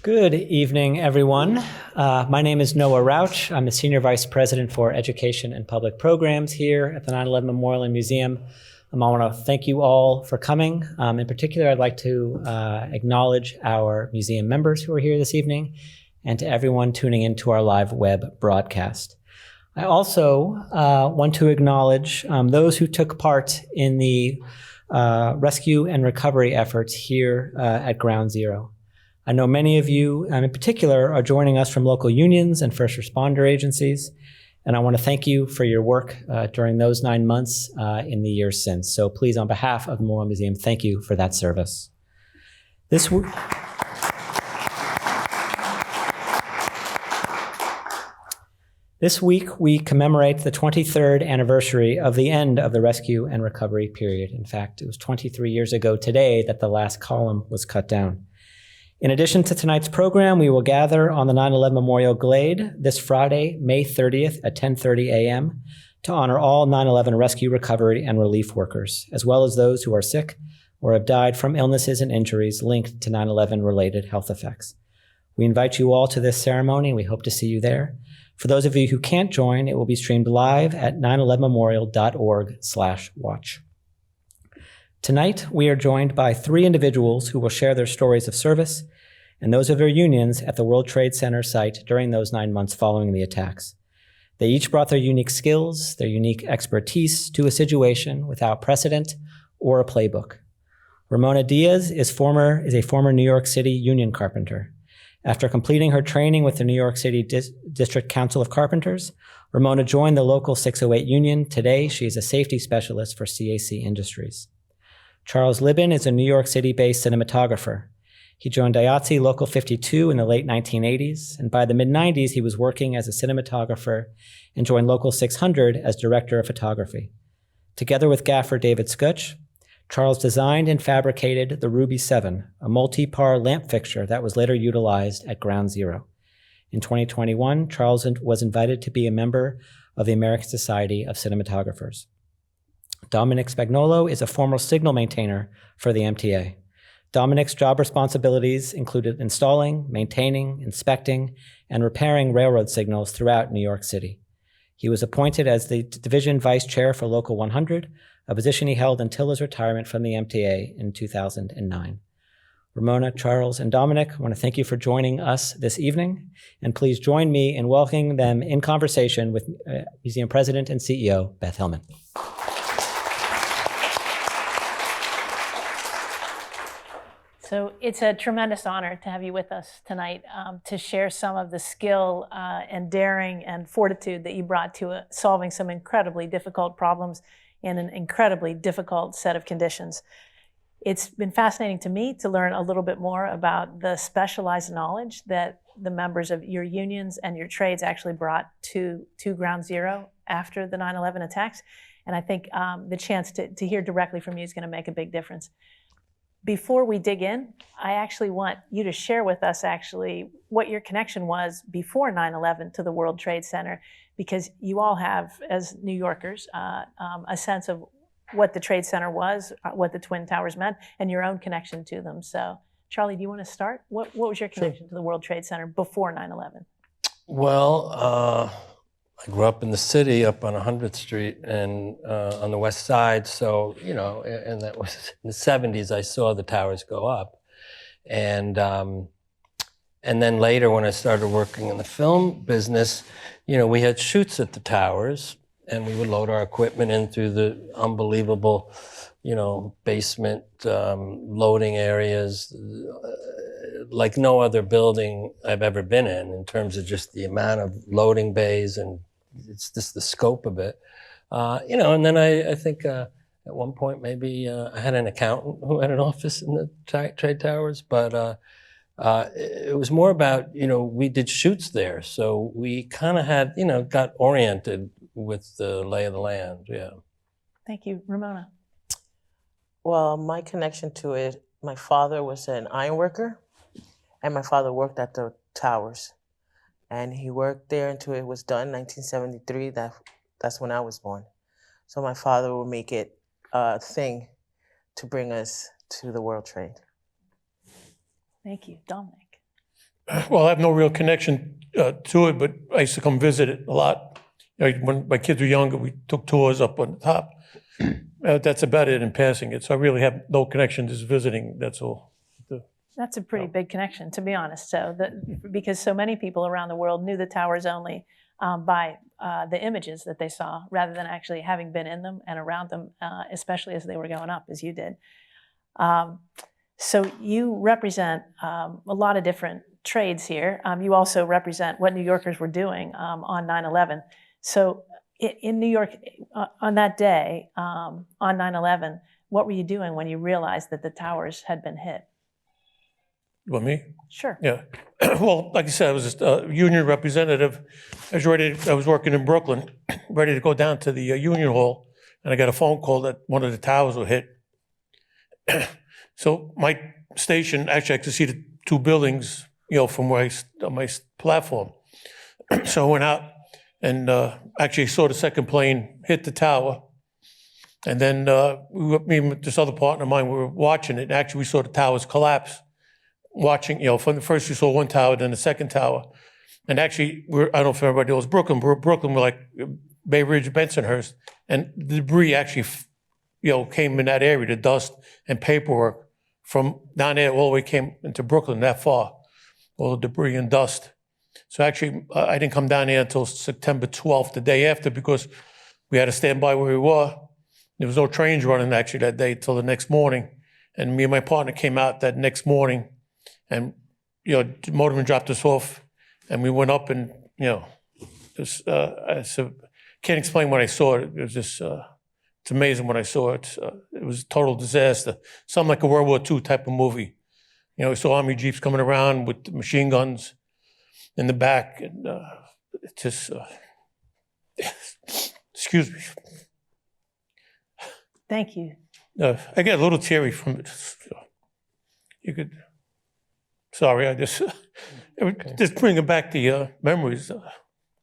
Good evening, everyone. My name is Noah Rauch. I'm the Senior Vice President for Education and Public Programs here at the 9/11 Memorial and Museum. I want to thank you all for coming. In particular, I'd like to acknowledge our museum members who are here this evening and to everyone tuning into our live web broadcast. I also want to acknowledge those who took part in the rescue and recovery efforts here at Ground Zero. I know many of you, in particular, are joining us from local unions and first responder agencies, and I want to thank you for your work during those 9 months in the years since. So please, on behalf of the Memorial Museum, thank you for that service. This week, we commemorate the 23rd anniversary of the end of the rescue and recovery period. In fact, it was 23 years ago today that the last column was cut down. In addition to tonight's program, we will gather on the 9/11 Memorial Glade this Friday, May 30th at 10:30 a.m. to honor all 9/11 rescue, recovery, and relief workers, as well as those who are sick or have died from illnesses and injuries linked to 9/11 related health effects. We invite you all to this ceremony. We hope to see you there. For those of you who can't join, it will be streamed live at 911memorial.org/watch. Tonight, we are joined by 3 individuals who will share their stories of service and those of their unions at the World Trade Center site during those 9 months following the attacks. They each brought their unique skills, their unique expertise to a situation without precedent or a playbook. Ramona Diaz is a former New York City union carpenter. After completing her training with the New York City District Council of Carpenters, Ramona joined the local 608 union. Today, she is a safety specialist for CAC Industries. Charles Libin is a New York City-based cinematographer. He joined IATSE Local 52 in the late 1980s, and by the mid-90s, he was working as a cinematographer and joined Local 600 as director of photography. Together with gaffer David Scutch, Charles designed and fabricated the Ruby 7, a multi-par lamp fixture that was later utilized at Ground Zero. In 2021, Charles was invited to be a member of the American Society of Cinematographers. Dominick Spagnolo is a former signal maintainer for the MTA. Dominick's job responsibilities included installing, maintaining, inspecting, and repairing railroad signals throughout New York City. He was appointed as the division vice chair for Local 100, a position he held until his retirement from the MTA in 2009. Ramona, Charles, and Dominick, I want to thank you for joining us this evening, and please join me in welcoming them in conversation with Museum President and CEO, Beth Hillman. So it's a tremendous honor to have you with us tonight to share some of the skill and daring and fortitude that you brought to solving some incredibly difficult problems in an incredibly difficult set of conditions. It's been fascinating to me to learn a little bit more about the specialized knowledge that the members of your unions and your trades actually brought to Ground Zero after the 9/11 attacks. And I think the chance to hear directly from you is going to make a big difference. Before we dig in, I actually want you to share with us actually what your connection was before 9/11 to the World Trade Center, because you all have, as New Yorkers, a sense of what the Trade Center was, what the Twin Towers meant, and your own connection to them. So, Charlie, do you want to start? What was your connection to the World Trade Center before 9/11? Well, I grew up in the city up on 100th Street and on the west side. So, and that was in the 70s, I saw the towers go up. And then later when I started working in the film business, we had shoots at the towers and we would load our equipment in through the unbelievable, basement loading areas like no other building I've ever been in terms of just the amount of loading bays, and it's just the scope of it. And then I think at one point maybe I had an accountant who had an office in the trade towers, but it was more about, we did shoots there. So we kind of had, got oriented with the lay of the land, yeah. Thank you. Ramona? Well, my connection to it, my father was an iron worker, and my father worked at the towers. And he worked there until it was done, 1973. That's when I was born. So my father would make it a thing to bring us to the World Trade. Thank you. Dominick? Well, I have no real connection to it, but I used to come visit it a lot. When my kids were younger, we took tours up on the top. That's about it in passing it. So I really have no connection, just visiting, that's all. That's a pretty big connection, to be honest. So because so many people around the world knew the towers only by the images that they saw, rather than actually having been in them and around them, especially as they were going up, as you did. So you represent a lot of different trades here. You also represent what New Yorkers were doing on 9/11. So in New York, on that day, on 9/11, what were you doing when you realized that the towers had been hit? Well, me? Sure. Yeah. Well, like I said, I was just a union representative. I was working in Brooklyn, ready to go down to the union hall, and I got a phone call that one of the towers were hit. So my station, actually, I could see the two buildings, from where on my platform. So I went out and actually saw the second plane hit the tower. And then me and this other partner of mine, we were watching it. And actually, we saw the towers collapse. Watching, from the first we saw one tower, then the second tower. And actually, I don't know if everybody knows Brooklyn, but Brooklyn, we're like Bay Ridge, Bensonhurst. And the debris actually, came in that area, the dust and paperwork from down there all the way came into Brooklyn that far, all the debris and dust. So actually, I didn't come down there until September 12th, the day after, because we had to stand by where we were. There was no trains running actually that day till the next morning. And me and my partner came out that next morning. And, the motorman dropped us off, and we went up and, can't explain when I saw it. It was just, it's amazing when I saw it. It was a total disaster. Something like a World War II type of movie. We saw Army Jeeps coming around with machine guns in the back. And it just, excuse me. Thank you. I get a little teary from it. You could... Sorry, I just bringing back the memories.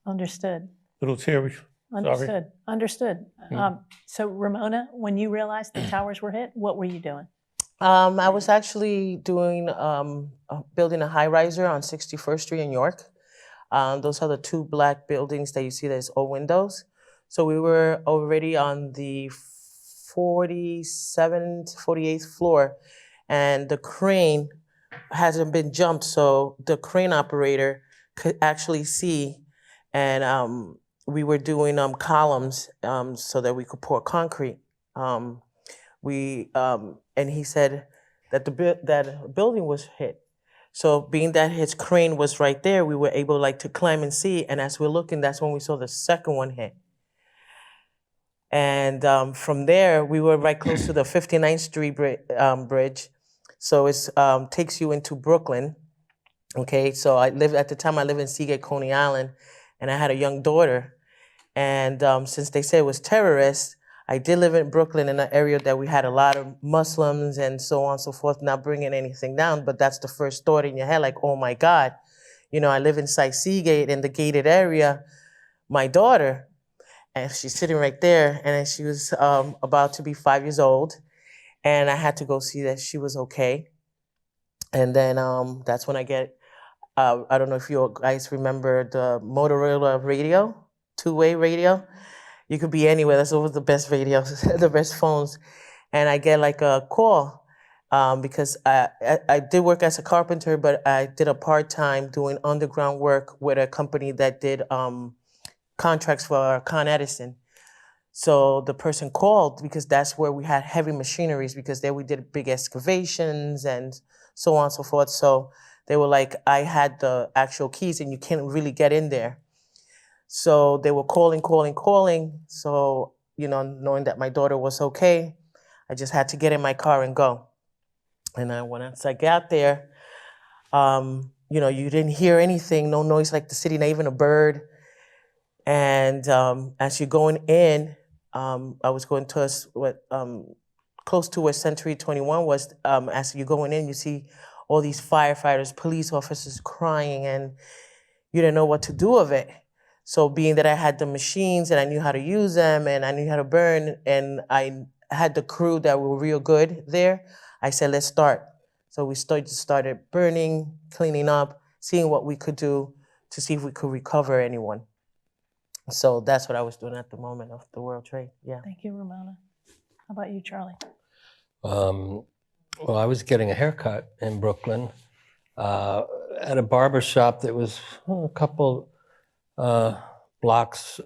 Understood. Little teary. Understood. Sorry. Understood. So Ramona, when you realized the towers were hit, what were you doing? I was actually doing building a high riser on 61st Street in York. Those are the two black buildings that you see. There's all windows. So we were already on the 47th, 48th floor, and the crane hasn't been jumped, so the crane operator could actually see, and we were doing columns so that we could pour concrete. And he said that that building was hit. So being that his crane was right there, we were able to climb and see. And as we're looking, that's when we saw the second one hit. And from there, we were right close to the 59th Street bridge. So it takes you into Brooklyn, okay? So at the time I lived in Seagate, Coney Island, and I had a young daughter. And since they said it was terrorists, I did live in Brooklyn in an area that we had a lot of Muslims and so on and so forth, not bringing anything down, but that's the first thought in your head, like, oh my God, I live inside Seagate in the gated area. My daughter, and she's sitting right there, and she was about to be 5 years old. And I had to go see that she was okay. And then that's when I get, I don't know if you guys remember the Motorola radio, two-way radio. You could be anywhere. That's always the best radios, the best phones. And I get a call because I did work as a carpenter, but I did a part-time doing underground work with a company that did contracts for Con Edison. So the person called because that's where we had heavy machineries, because there we did big excavations and so on and so forth. So they were like, I had the actual keys and you can't really get in there. So they were calling. So, knowing that my daughter was okay, I just had to get in my car and go. And once I got there, you didn't hear anything, no noise like the city, not even a bird. And as you're going in, I was going to close to where Century 21 was. As you're going in, you see all these firefighters, police officers crying, and you didn't know what to do of it. So being that I had the machines and I knew how to use them and I knew how to burn, and I had the crew that were real good there, I said, let's start. So we started burning, cleaning up, seeing what we could do to see if we could recover anyone. So that's what I was doing at the moment of the World Trade. Yeah. Thank you, Ramona. How about you, Charlie? Well, I was getting a haircut in Brooklyn at a barber shop that was a couple blocks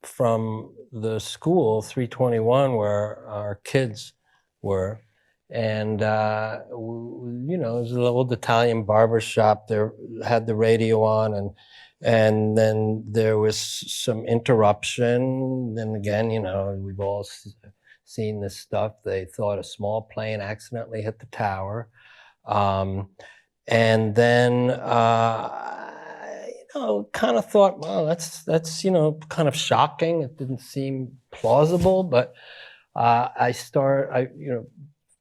from the school, 321, where our kids were. And, you know, it was an old Italian barber shop. There had the radio on, and then there was some interruption. And again, you know, we've all seen this stuff. They thought a small plane accidentally hit the tower. And then, you know, kind of thought, well, that's, you know, kind of shocking. It didn't seem plausible, but I you know,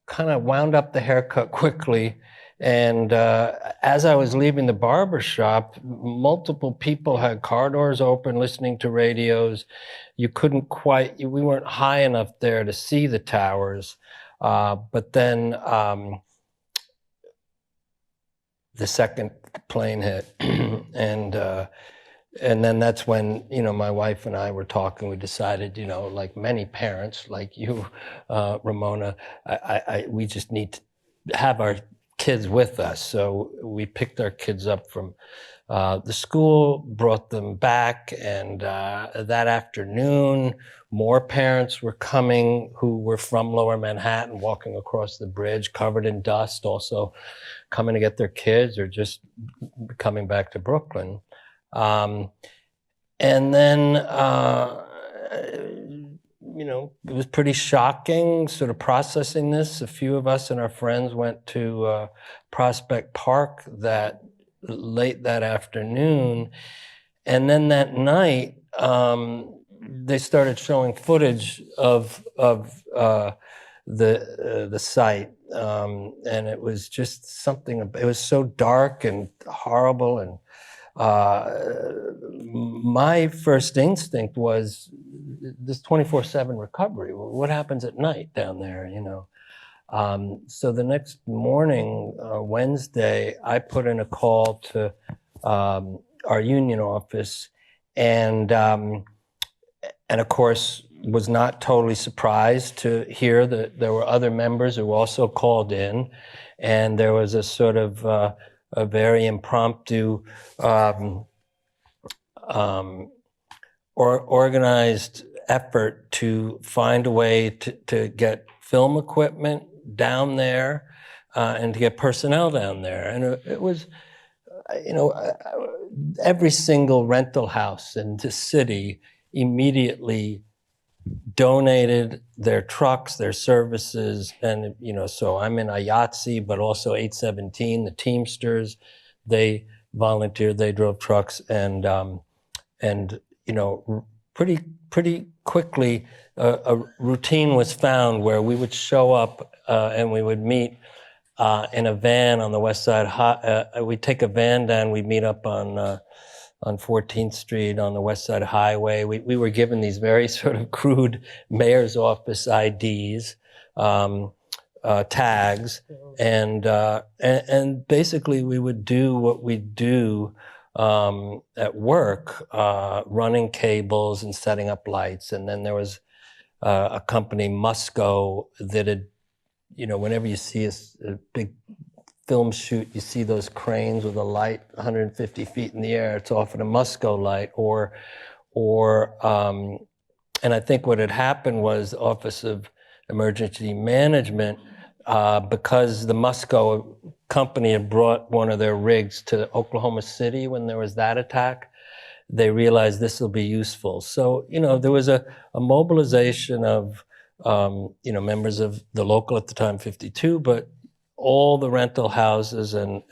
kind of wound up the haircut quickly. And as I was leaving the barber shop, multiple people had car doors open, listening to radios. You couldn't quite, we weren't high enough there to see the towers. But then the second plane hit. And then that's when, you know, my wife and I were talking. We decided, you know, like many parents, like you, Ramona, we just need to have our kids with us. So we picked our kids up from the school, brought them back, and that afternoon, more parents were coming who were from Lower Manhattan, walking across the bridge, covered in dust, also coming to get their kids or just coming back to Brooklyn. And then, you know, it was pretty shocking sort of processing this. A few of us and our friends went to Prospect Park late that afternoon. And then that night, they started showing footage of the site. And it was just something, it was so dark and horrible. And my first instinct was this 24/7 recovery. What happens at night down there, you know? So the next morning, Wednesday, I put in a call to our union office, and of course was not totally surprised to hear that there were other members who also called in, and there was a sort of a very impromptu organized effort to find a way to get film equipment down there and to get personnel down there. And it was, you know, every single rental house in the city immediately donated their trucks, their services, and, you know, so I'm in IATSE, but also 817, the Teamsters, they volunteered, they drove trucks, and you know, pretty quickly, a routine was found where we would show up and we would meet in a van on the West Side. We'd take a van down, we'd meet up on 14th Street on the West Side Highway. We were given these very sort of crude mayor's office IDs, tags, and basically we would do what we do at work, running cables and setting up lights. And then there was a company, Musco, that had, you know, whenever you see a big film shoot, you see those cranes with a light 150 feet in the air. It's often a Musco light, and I think what had happened was the Office of Emergency Management, because the Musco company had brought one of their rigs to Oklahoma City when there was that attack, they realized this will be useful. So, you know, there was a mobilization of, you know, members of the local at the time, 52, but all the rental houses and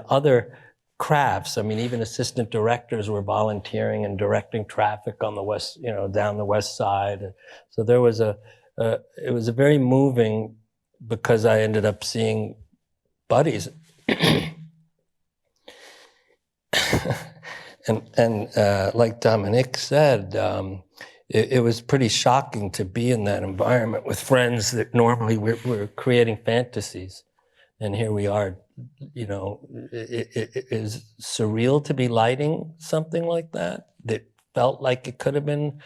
other crafts. I mean, even assistant directors were volunteering and directing traffic on the west, you know, down the West Side. So there was it was a very moving, because I ended up seeing buddies. and like Dominick said, it was pretty shocking to be in that environment with friends that normally we're creating fantasies. And here we are you know, it is surreal to be lighting something like that. That felt like it could have been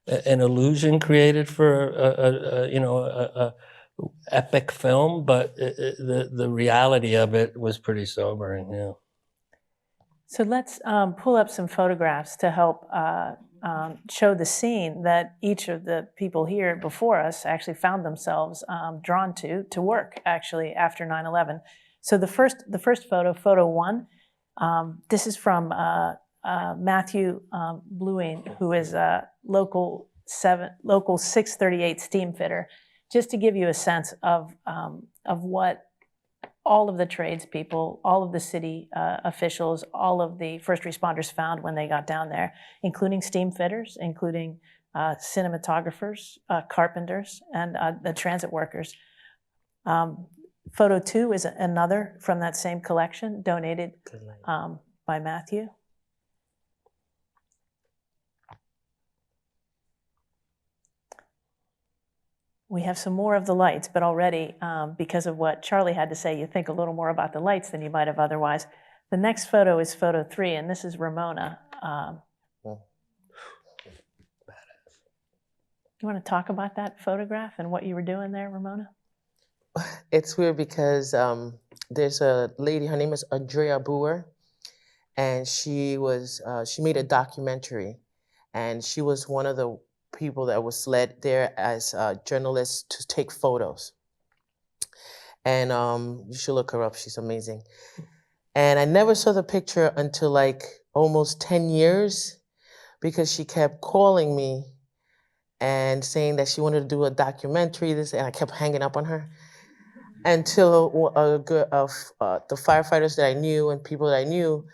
an illusion created for a epic film, but the reality of it was pretty sobering. Yeah. So let's pull up some photographs to help show the scene that each of the people here before us actually found themselves drawn to work actually after 9/11. So the first photo, photo one, this is from Matthew Bluing, who is a local 638 steam fitter, just to give you a sense of what all of the tradespeople, all of the city officials, all of the first responders found when they got down there, including steam fitters, including cinematographers, carpenters, and the transit workers. Photo two is another from that same collection, donated by Matthew. We have some more of the lights, but already, because of what Charlie had to say, you think a little more about the lights than you might have otherwise. The next photo is photo three, and this is Ramona. You want to talk about that photograph and what you were doing there, Ramona? It's weird because there's a lady, her name is Andrea Boer, and she made a documentary, and she was one of the people that was led there as journalists to take photos. And you should look her up, she's amazing. And I never saw the picture until like almost 10 years because she kept calling me and saying that she wanted to do a documentary, and I kept hanging up on her. Until the firefighters that I knew and people that I knew,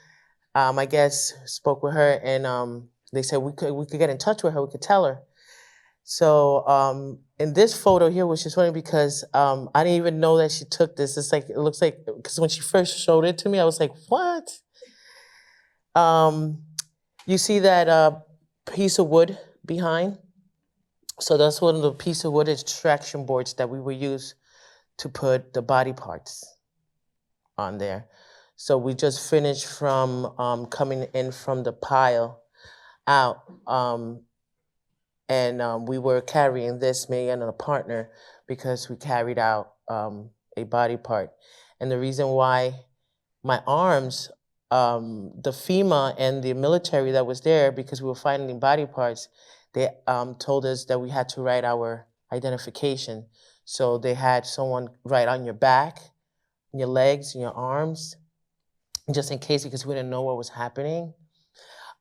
I guess, spoke with her, and they said we could get in touch with her, we could tell her. So in this photo here, which is funny because I didn't even know that she took this. It's like, it looks like, because when she first showed it to me, I was like, what? You see that piece of wood behind? So that's one of the piece of wood extraction boards that we would use to put the body parts on there. So we just finished from coming in from the pile out, and we were carrying this, me and a partner, because we carried out a body part. And the reason why my arms, the FEMA and the military that was there, because we were finding body parts, they told us that we had to write our identification. So they had someone write on your back, your legs, and your arms, just in case, because we didn't know what was happening.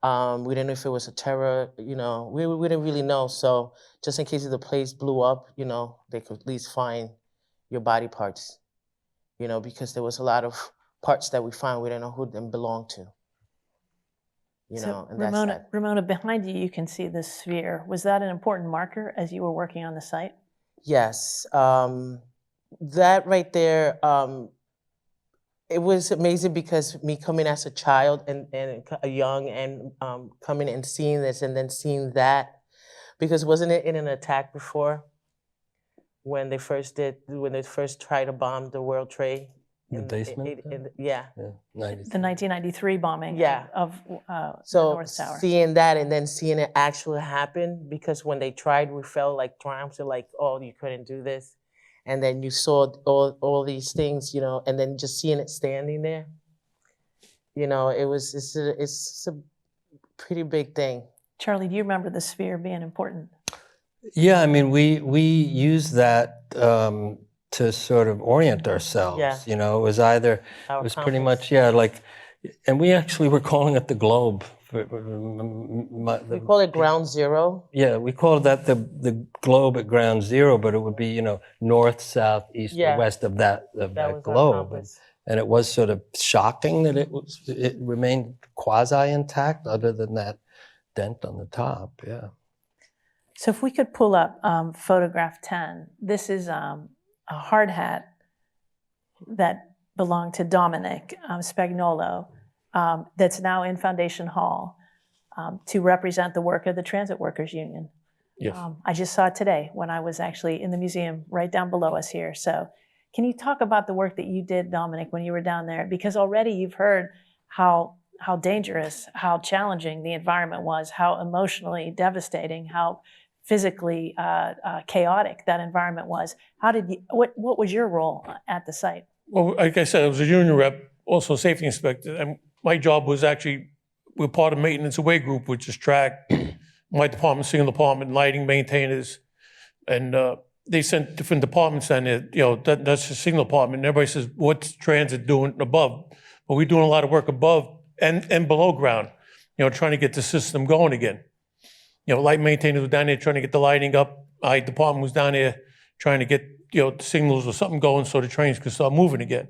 We didn't know if it was a terror, we didn't really know. So just in case if the place blew up, they could at least find your body parts, because there was a lot of parts that we found, we didn't know who them belonged to. So and that's that. Ramona, behind you, you can see this sphere. Was that an important marker as you were working on the site? Yes, that right there, it was amazing because me coming as a child and a young and coming and seeing this and then seeing that, because wasn't it in an attack before when they first tried to bomb the World Trade? The basement? Yeah. The 1993 bombing of the North Tower. Seeing that and then seeing it actually happen, because when they tried, we felt like triumphs, like, oh, you couldn't do this. And then you saw all these things, and then just seeing it standing there, it's a pretty big thing. Charlie, do you remember the sphere being important? Yeah, I mean, we use that to sort of orient ourselves. Yeah. It was either, Our it was compass. pretty much, and we actually were calling it the globe. We call it ground zero. Yeah, we call that the globe at ground zero, but it would be, north, south, east, or west of that globe. And it was sort of shocking that it remained quasi intact, other than that dent on the top. Yeah. So if we could pull up photograph 10, this is a hard hat that belonged to Dominick Spagnolo, that's now in Foundation Hall to represent the work of the Transit Workers Union. Yes. I just saw it today when I was actually in the museum right down below us here. So Can you talk about the work that you did, Dominick, when you were down there? Because already you've heard how dangerous, how challenging the environment was, how emotionally devastating, how physically chaotic that environment was. What was your role at the site? Well, like I said, I was a union rep, also safety inspector, and my job was actually, we're part of maintenance away group, which is track, my department, single department, lighting maintainers, and they sent different departments down there. That's the signal department. And everybody says, what's transit doing above? But we're doing a lot of work above and below ground, trying to get the system going again. Light maintainers were down there trying to get the lighting up. My department was down there trying to get, the signals or something going so the trains could start moving again.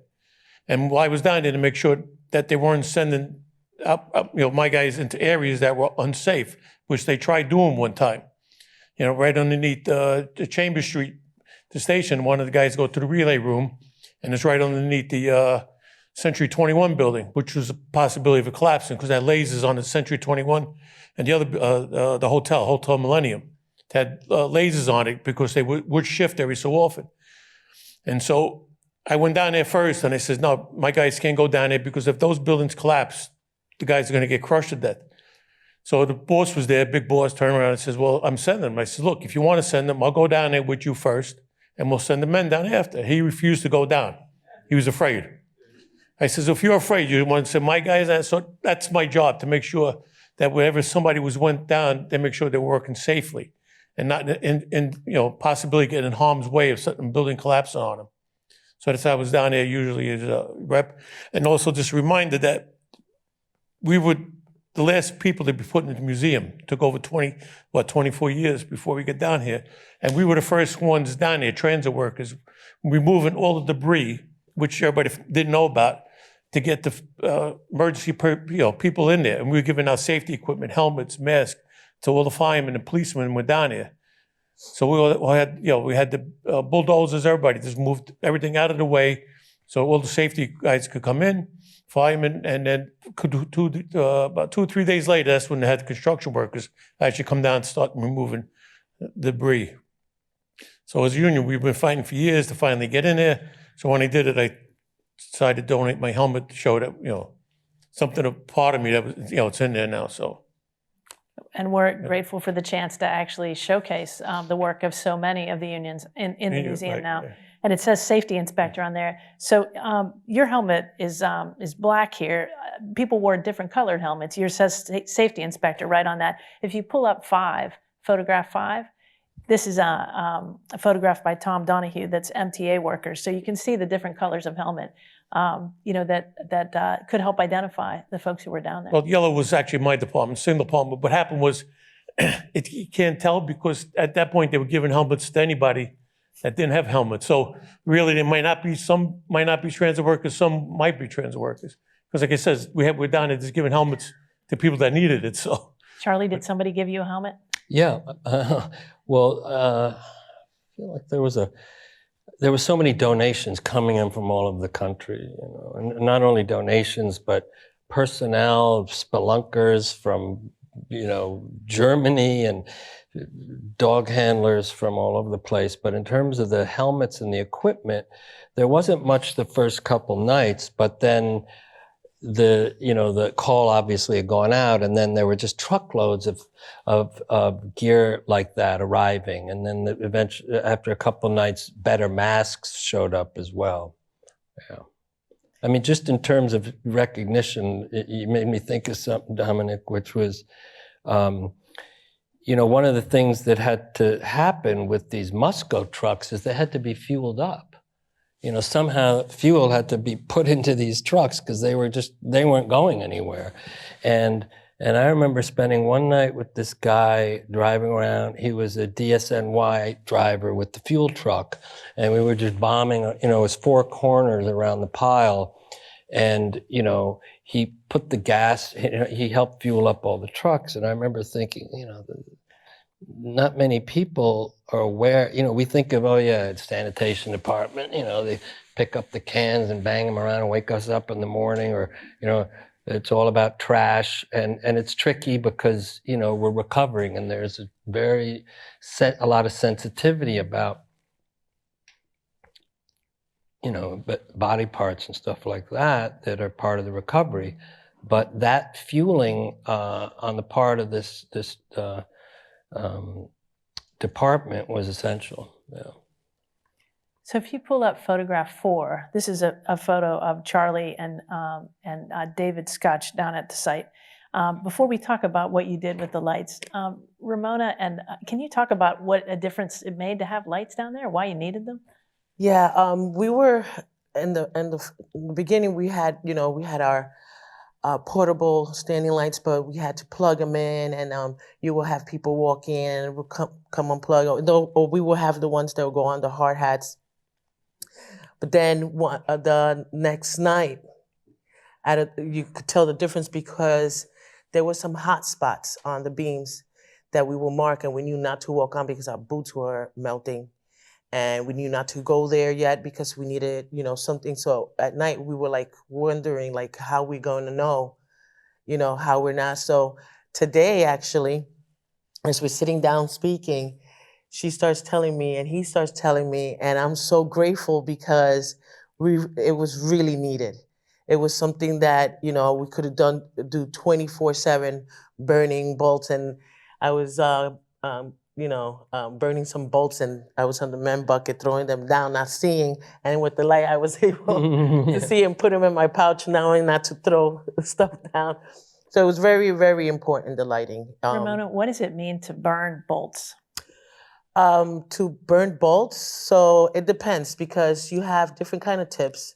And I was down there to make sure that they weren't sending up, my guys into areas that were unsafe, which they tried doing one time. Right underneath the Chambers Street, the station, one of the guys go to the relay room, and it's right underneath the Century 21 building, which was a possibility of it collapsing because that lasers on the Century 21 and the other, the Hotel Millennium. It had lasers on it because they would shift every so often. And so I went down there first, and I said, no, my guys can't go down there because if those buildings collapse, the guys are going to get crushed to death. So the boss was there, big boss, turned around and says, well, I'm sending them. I said, look, if you want to send them, I'll go down there with you first, and we'll send the men down after. He refused to go down. He was afraid. I says, if you're afraid, you want to send my guys, so that's my job, to make sure that whenever somebody went down, they make sure they're working safely and not in possibly getting in harm's way of something building collapsing on them. So that's how I was down there usually as a rep. And also just a reminder that the last people to be put in the museum took over 24 years before we get down here. And we were the first ones down there, transit workers, removing all the debris, which everybody didn't know about, to get the emergency people in there. And we were giving out safety equipment, helmets, masks, to all the firemen and policemen were down there. So we had the bulldozers, everybody just moved everything out of the way so all the safety guys could come in, firemen, and then about 2 or 3 days later, that's when they had the construction workers actually come down and start removing debris. So as a union, we've been fighting for years to finally get in there. So when I did it, I decided to donate my helmet to show that, something, a part of me that was, it's in there now, so. And we're grateful for the chance to actually showcase the work of so many of the unions in the museum right, now. yeah. And it says safety inspector on there. So your helmet is black here. People wore different colored helmets. Yours says safety inspector right on that. If you pull up photograph 5, this is a photograph by Tom Donahue that's MTA workers. So you can see the different colors of helmet, that could help identify the folks who were down there. Well, yellow was actually my department, single department. What happened was, you can't tell because at that point they were giving helmets to anybody that didn't have helmets. So really, some might not be transit workers, some might be transit workers. Because like I said, we're down there just giving helmets to people that needed it. So, Charlie, did somebody give you a helmet? Yeah. Well, I feel like there were so many donations coming in from all over the country, and not only donations, but personnel, spelunkers from, Germany and dog handlers from all over the place. But in terms of the helmets and the equipment, there wasn't much the first couple nights, but then the call obviously had gone out, and then there were just truckloads of gear like that arriving. And then eventually, after a couple nights, better masks showed up as well. Yeah. I mean, just in terms of recognition, you made me think of something, Dominick, which was, one of the things that had to happen with these Musco trucks is they had to be fueled up. Somehow fuel had to be put into these trucks because they weren't going anywhere. And I remember spending one night with this guy driving around. He was a DSNY driver with the fuel truck. And we were just bombing, it was 4 corners around the pile. And, he put the gas, he helped fuel up all the trucks. And I remember thinking, not many people are aware. We think of, it's sanitation department. They pick up the cans and bang them around and wake us up in the morning, or it's all about trash, and it's tricky because we're recovering, and there's a lot of sensitivity about body parts and stuff like that are part of the recovery. But that fueling on the part of this department was essential. Yeah. So if you pull up photograph 4, this is a photo of Charlie and David Scotch down at the site. Before we talk about what you did with the lights, Ramona, and can you talk about what a difference it made to have lights down there, why you needed them? Yeah, we were in the beginning. We had our portable standing lights, but we had to plug them in, and you will have people walk in and we'll come unplug, or we will have the ones that will go on the hard hats. But then the next night, you could tell the difference because there were some hot spots on the beams that we will mark, and we knew not to walk on because our boots were melting. And we knew not to go there yet because we needed, something. So at night we were like wondering, like, how we going to know, how we're not. So today, actually, as we're sitting down speaking, she starts telling me and he starts telling me, and I'm so grateful because it was really needed. It was something that, we could have do 24/7 burning bolts. And I was, burning some bolts, and I was on the men bucket throwing them down, not seeing. And with the light, I was able to see and put them in my pouch, knowing not to throw stuff down. So it was very, very important, the lighting. Ramona, what does it mean to burn bolts? To burn bolts, so it depends because you have different kind of tips.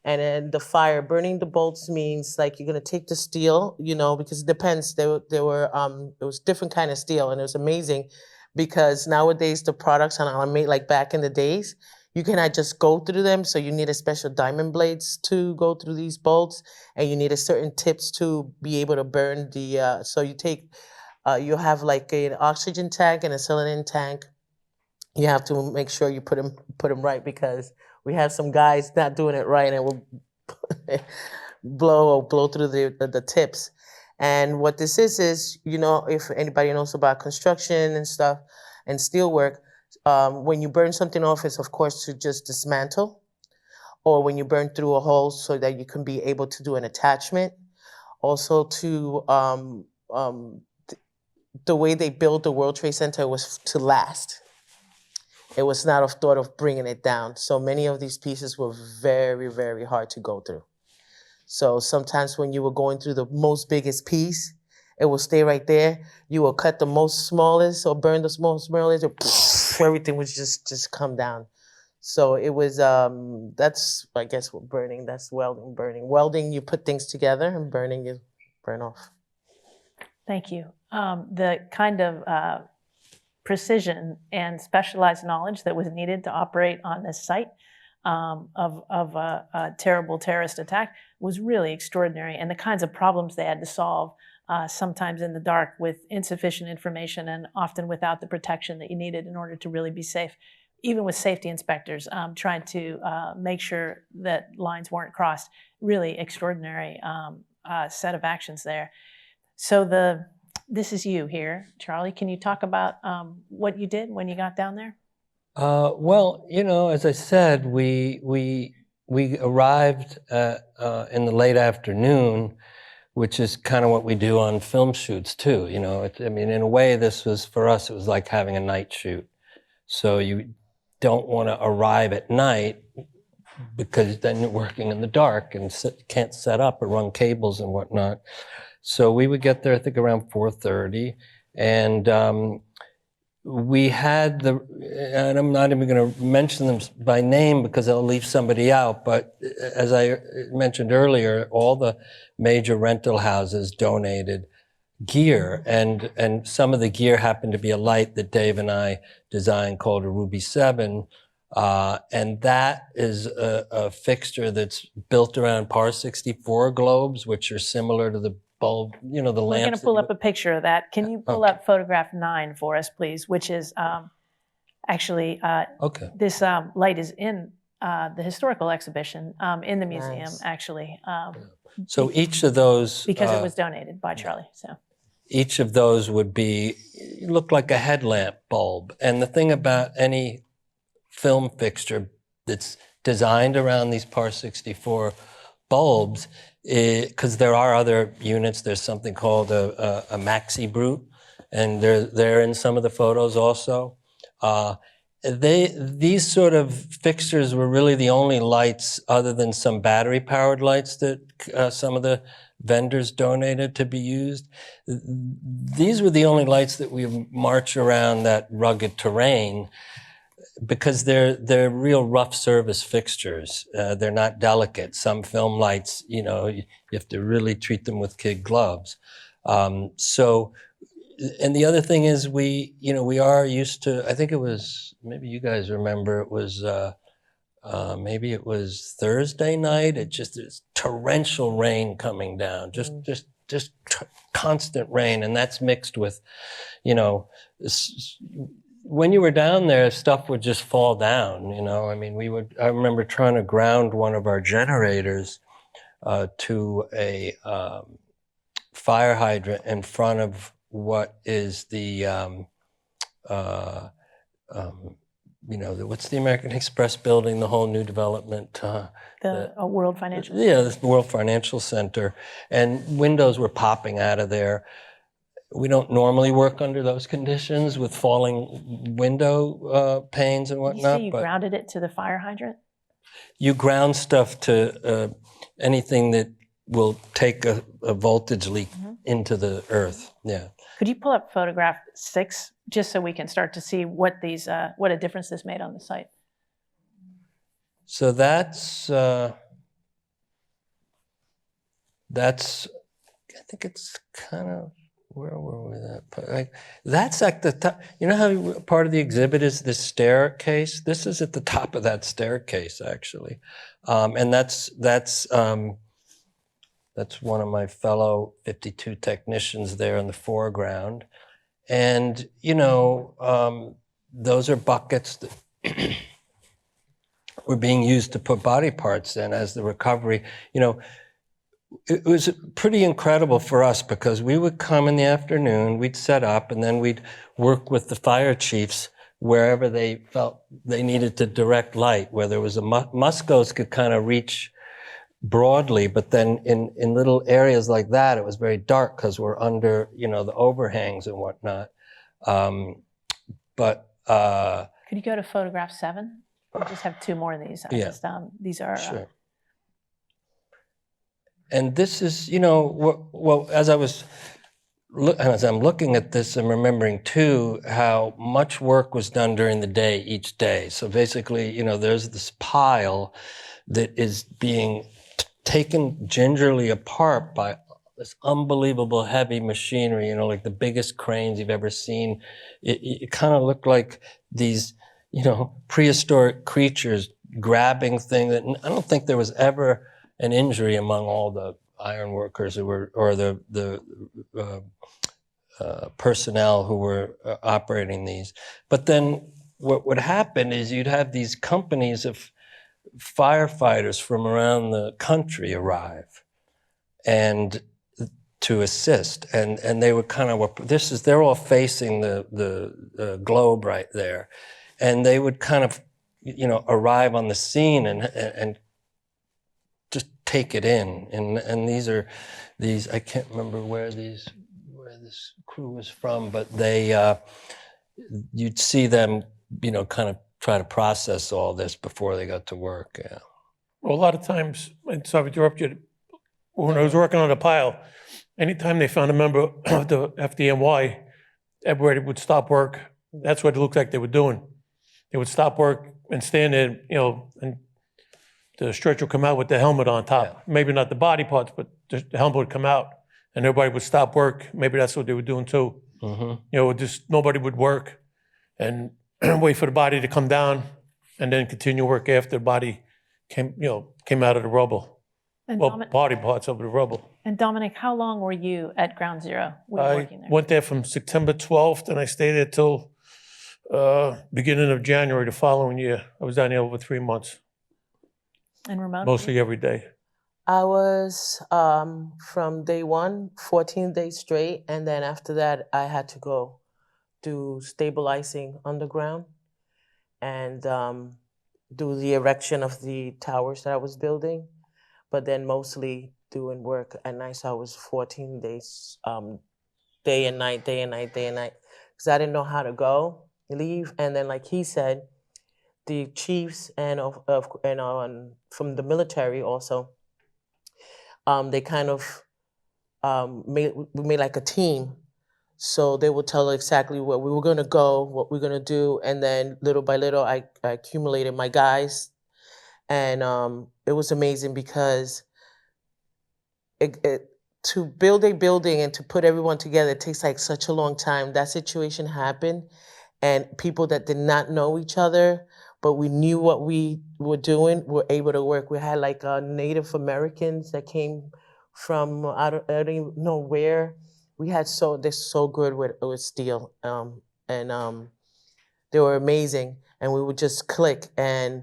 And then the fire, burning the bolts means like you're gonna take the steel, because it depends. There was different kind of steel, and it was amazing because nowadays the products are made like back in the days. You cannot just go through them, so you need a special diamond blades to go through these bolts, and you need a certain tips to be able to burn the. So you have like an oxygen tank and a saline tank. You have to make sure you put them right because we have some guys not doing it right and it will blow through the tips. And what this is, if anybody knows about construction and stuff and steel work, when you burn something off, it's of course to just dismantle, or when you burn through a hole so that you can be able to do an attachment. Also to the way they built the World Trade Center was to last. It was not a thought of bringing it down. So many of these pieces were very, very hard to go through. So sometimes when you were going through the most biggest piece, it will stay right there. You will cut the most smallest or burn the smallest, everything would just come down. So it was, that's, I guess, what burning, that's welding, burning. Welding, you put things together, and burning, you burn off. Thank you. The kind of precision and specialized knowledge that was needed to operate on this site of a terrible terrorist attack was really extraordinary, and the kinds of problems they had to solve, sometimes in the dark with insufficient information and often without the protection that you needed in order to really be safe, even with safety inspectors trying to make sure that lines weren't crossed. Really extraordinary set of actions there. So this is you here, Charlie. Can you talk about what you did when you got down there? Well, as I said, we arrived in the late afternoon, which is kind of what we do on film shoots too. In a way, this was, for us, it was like having a night shoot. So you don't want to arrive at night because then you're working in the dark and can't set up or run cables and whatnot. So we would get there, I think, around 4:30, and we had and I'm not even going to mention them by name because I'll leave somebody out, but as I mentioned earlier, all the major rental houses donated gear, and some of the gear happened to be a light that Dave and I designed called a Ruby 7, and that is a fixture that's built around par 64 globes, which are similar to the bulb, the lamps. We're going to pull up a picture of that. Can you pull up photograph 9 for us, please, which is actually, this light is in the historical exhibition in the museum, Nice. Actually. So each of those... Because it was donated by Charlie, so. Each of those would look like a headlamp bulb. And the thing about any film fixture that's designed around these Par 64 bulbs, because there are other units. There's something called a maxi brute, and they're in some of the photos also. These sort of fixtures were really the only lights, other than some battery-powered lights that some of the vendors donated to be used. These were the only lights that we march around that rugged terrain, because they're real rough service fixtures. They're not delicate. Some film lights, you have to really treat them with kid gloves. And the other thing is we are used to, I think it was, maybe you guys remember, it was, maybe it was Thursday night. It just is torrential rain coming down, just constant rain. And that's mixed with, when you were down there, stuff would just fall down, I mean, I remember trying to ground one of our generators to a fire hydrant in front of what is the, what's the American Express building, the whole new development? The World Financial Yeah, the World Financial Center. And windows were popping out of there. We don't normally work under those conditions with falling window panes and You whatnot. say you grounded it to the fire hydrant? You ground stuff to anything that will take a voltage leak into the earth. Yeah. Could you pull up photograph 6 just so we can start to see what a difference this made on the site? So that's I think it's kind of, where were we at? That's like the top. You know how part of the exhibit is this staircase? This is at the top of that staircase, actually. And that's one of my fellow 52 technicians there in the foreground. And, those are buckets that were being used to put body parts in as the recovery. It was pretty incredible for us, because we would come in the afternoon, we'd set up, and then we'd work with the fire chiefs wherever they felt they needed to direct light, where there was Muscos could kind of reach broadly, but then in little areas like that, it was very dark because we're under, the overhangs and whatnot. Could you go to photograph 7? We just have 2 more of these. These are... Sure. And this is, well, as I'm looking at this, I'm remembering too how much work was done during the day each day. So basically, there's this pile that is being taken gingerly apart by this unbelievable heavy machinery, like the biggest cranes you've ever seen. It kind of looked like these, prehistoric creatures grabbing things. I don't think there was ever an injury among all the iron workers who were, or the personnel who were operating these. But then what would happen is you'd have these companies of firefighters from around the country arrive and to assist, and they would kind of, they're all facing the globe right there, and they would kind of arrive on the scene and just take it in. And these I can't remember where this crew was from, but they you'd see them kind of try to process all this before they got to work. Yeah. Well, a lot of times, and sorry to interrupt you, when I was working on a pile, anytime they found a member of the FDNY, everybody would stop work. That's what it looked like they were doing. They would stop work and stand there, and the stretcher would come out with the helmet on top. Yeah. Maybe not the body parts, but the helmet would come out, and everybody would stop work. Maybe that's what they were doing too. Mm-hmm. Just nobody would work and wait for the body to come down, and then continue work after the body came out of the rubble. And body parts of the rubble. And Dominick, how long were you at Ground Zero? I went there from September 12th, and I stayed there till beginning of January the following year. I was down there over 3 months. And Ramona? Mostly every day. I was from day 1, 14 days straight, and then after that, I had to go do stabilizing underground, and do the erection of the towers that I was building, but then mostly doing work at night. So I was 14 days, day and night, day and night, day and night, because I didn't know how to leave. And then, like he said, the chiefs and from the military also, they kind of we made like a team. So they would tell exactly where we were going to go, what we are going to do, and then little by little, I accumulated my guys, and it was amazing because to build a building and to put everyone together, it takes like such a long time. That situation happened, and people that did not know each other, but we knew what we were doing, were able to work. We had like Native Americans that came from I don't even know where. They're so good with steel, and they were amazing. And we would just click, and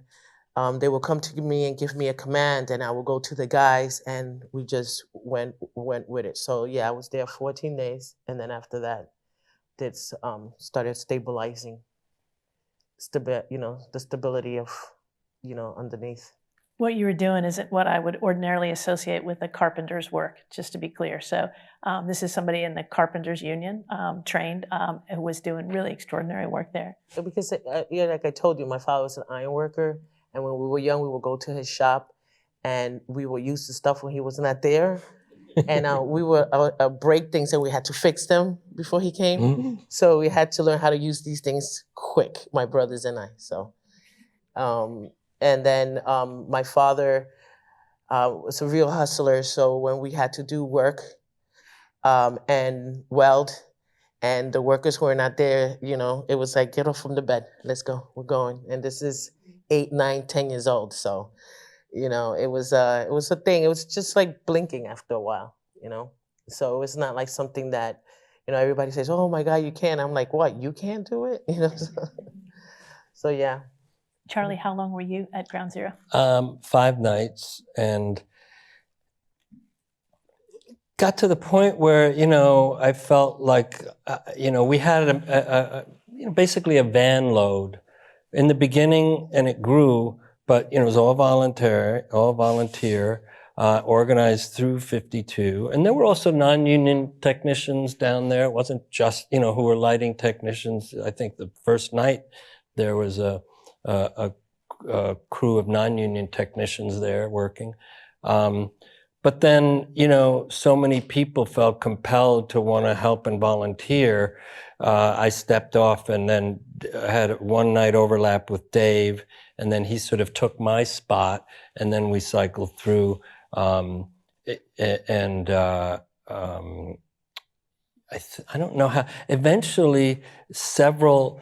they would come to me and give me a command, and I would go to the guys, and we just went with it. So yeah, I was there 14 days, and then after that, started stabilizing, the stability of, underneath. What you were doing is what I would ordinarily associate with a carpenter's work, just to be clear. So this is somebody in the carpenters union, trained, who was doing really extraordinary work there. Because, like I told you, my father was an iron worker, and when we were young, we would go to his shop, and we would use the stuff when he was not there, and we would break things, and we had to fix them before he came. Mm-hmm. So we had to learn how to use these things quick, my brothers and I. So. And then my father was a real hustler. So when we had to do work and weld, and the workers were not there, it was like, get off from the bed. Let's go. We're going. And this is 8, 9, 10 years old. So, it was a thing. It was just like blinking after a while, So it was not like something that, everybody says, oh my God, you can. I'm like, what? You can't do it? So yeah. Charlie, how long were you at Ground Zero? 5 nights, and got to the point where, I felt like, we had basically a van load in the beginning, and it grew, but, it was all volunteer, organized through 52. And there were also non-union technicians down there. It wasn't just, who were lighting technicians. I think the first night there was a crew of non-union technicians there working. But then, so many people felt compelled to want to help and volunteer. I stepped off and then had one night overlap with Dave, and then he sort of took my spot, and then we cycled through. I don't know how. Eventually, several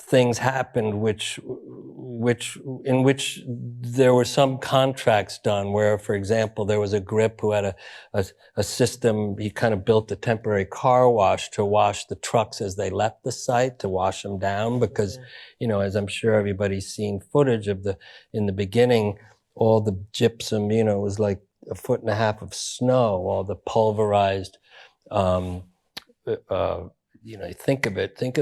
things happened in which there were some contracts done where, for example, there was a grip who had a system. He kind of built a temporary car wash to wash the trucks as they left the site, to wash them down, because, as I'm sure everybody's seen footage of in the beginning, all the gypsum, was like 1.5 feet of snow, all the pulverized, think of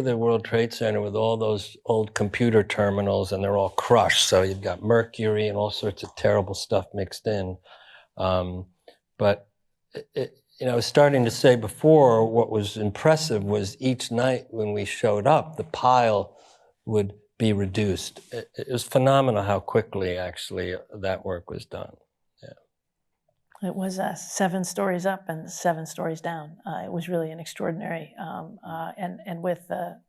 the World Trade Center with all those old computer terminals, and they're all crushed. So you've got mercury and all sorts of terrible stuff mixed in. But I was starting to say before, what was impressive was each night when we showed up, the pile would be reduced. It was phenomenal how quickly actually that work was done. It was 7 stories up and 7 stories down. It was really an extraordinary, and with the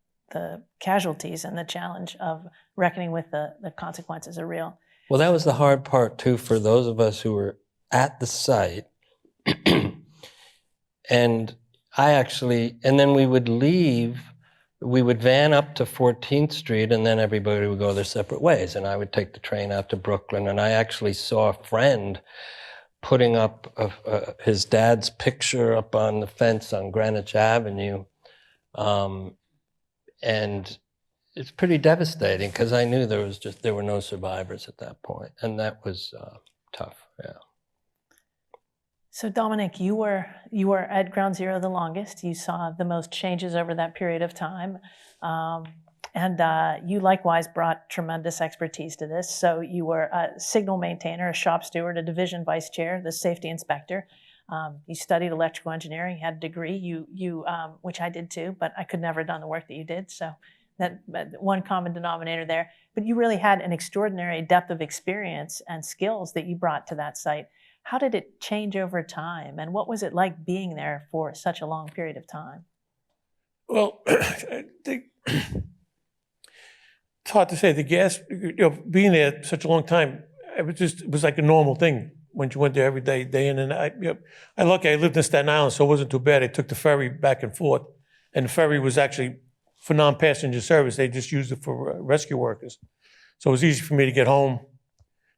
casualties and the challenge of reckoning with the consequences are real. Well, that was the hard part too for those of us who were at the site. And then we would leave. We would van up to 14th Street, and then everybody would go their separate ways. And I would take the train out to Brooklyn, and I actually saw a friend putting up his dad's picture up on the fence on Greenwich Avenue. And it's pretty devastating, because I knew there were no survivors at that point. And that was tough, yeah. So Dominick, you were at Ground Zero the longest. You saw the most changes over that period of time. And you likewise brought tremendous expertise to this. So you were a signal maintainer, a shop steward, a division vice chair, the safety inspector. You studied electrical engineering, had a degree, which I did too, but I could never have done the work that you did. So that one common denominator there. But you really had an extraordinary depth of experience and skills that you brought to that site. How did it change over time? And what was it like being there for such a long period of time? Well, I think it's hard to say. The gas, being there such a long time, it was like a normal thing when you went there every day, day in and out. I lived in Staten Island, so it wasn't too bad. I took the ferry back and forth, and the ferry was actually for non-passenger service. They just used it for rescue workers. So it was easy for me to get home,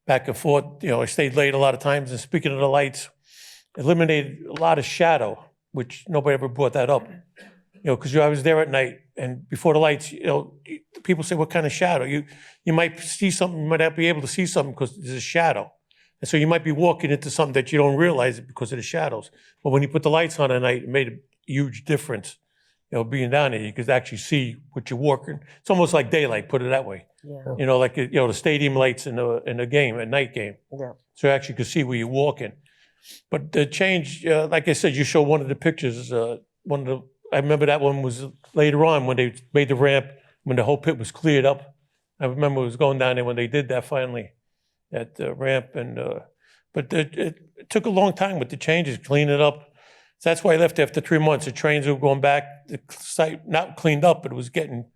back and forth. I stayed late a lot of times, and speaking of the lights, eliminated a lot of shadow, which nobody ever brought that up. Because I was there at night, and before the lights, people say, what kind of shadow? You might see something, you might not be able to see something because there's a shadow. And so you might be walking into something that you don't realize it because of the shadows. But when you put the lights on at night, it made a huge difference. Being down there, you could actually see what you're walking. It's almost like daylight, put it that way. Yeah. Like the stadium lights in a game, a night game. Yeah. So you actually could see where you're walking. But the change, like I said, you show one of the pictures, I remember that one was later on when they made the ramp, when the whole pit was cleared up. I remember it was going down there when they did that finally, that ramp. But it took a long time with the changes, clean it up. So that's why I left after 3 months. The trains were going back. The site not cleaned up, but it was getting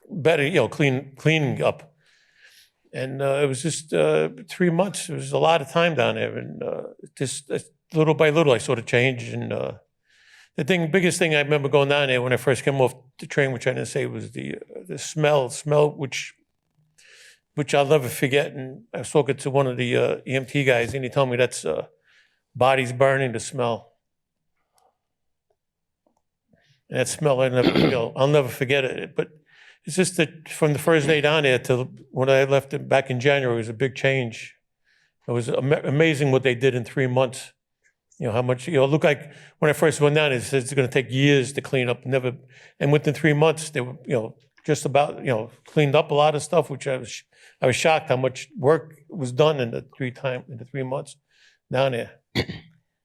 better, cleaning up. And it was just 3 months. It was a lot of time down there, and just little by little, I sort of changed. And the biggest thing I remember going down there when I first came off the train, which I didn't say, was the smell, which I'll never forget. And I was talking to one of the EMT guys, and he told me that's bodies burning, the smell. And that smell, I'll never forget it. But it's just that from the first day down there to when I left it back in January, it was a big change. It was amazing what they did in 3 months. How much, it looked like when I first went down, it said it's going to take years to clean up. And within 3 months, they were, just about, cleaned up a lot of stuff, which I was shocked how much work was done in the 3 months down there.